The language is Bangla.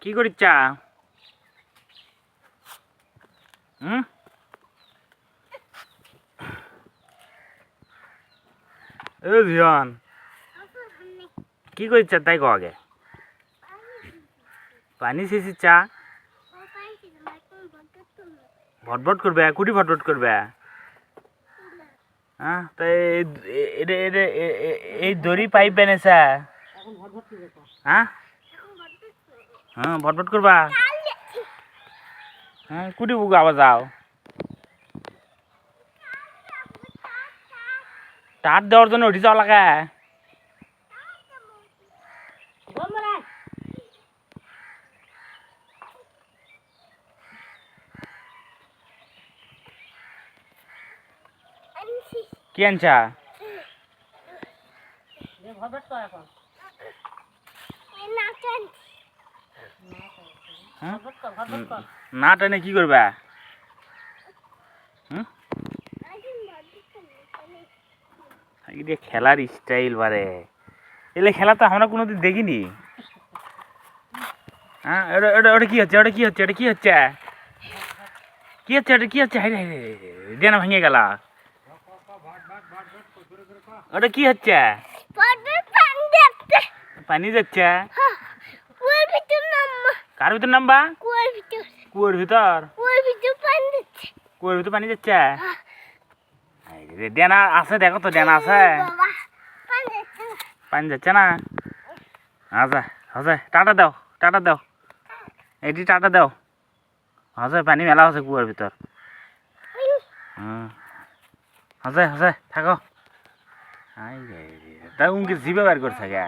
কি করিচ্ছা? হুম, এ জিয়ন কি করিচ্ছা তাই কো আগে। পানি সেচিচ্ছা? ভটভট করবে? কুটি ভটভট করবে? হ্যাঁ, তাই এই দড়ি পাইপ বেনেছা? হ্যাঁ হ্যাঁ, ভটভট করবা? হ্যাঁ, কুটি বুক আবার যাও। টাট দেওয়ার জন্য উঠি যাওয়া লাগে। কি আনছা? না টেনে কি করবা? খেলার স্টাইল বারে, এলে খেলা তো আমরা কোনোদিন দেখিনি। হ্যাঁ, ওটা কি হচ্ছে? ওটা কি হচ্ছে? ওটা কি হচ্ছে? কি হচ্ছে? ওটা কি হচ্ছে? হাই হাই, ডেনা ভেঙে গেল। ওটা কি হচ্ছে? পানি যাচ্ছে? কার ভিতর নামবা? কুয়োর ভিতর? কুয়োর ভিতর পানি যাচ্ছে? ডেনা আছে, দেখো তো ডেনা আছে? পানি যাচ্ছে না? আচ্ছা আচ্ছা, টাটা দাও, টাটা দাও, এটি টাটা দাও। আচ্ছা, পানি মেলা আছে কুয়োর ভিতর। আচ্ছা আচ্ছা, থাকো। তা উনকে জিভে বার করছে গে।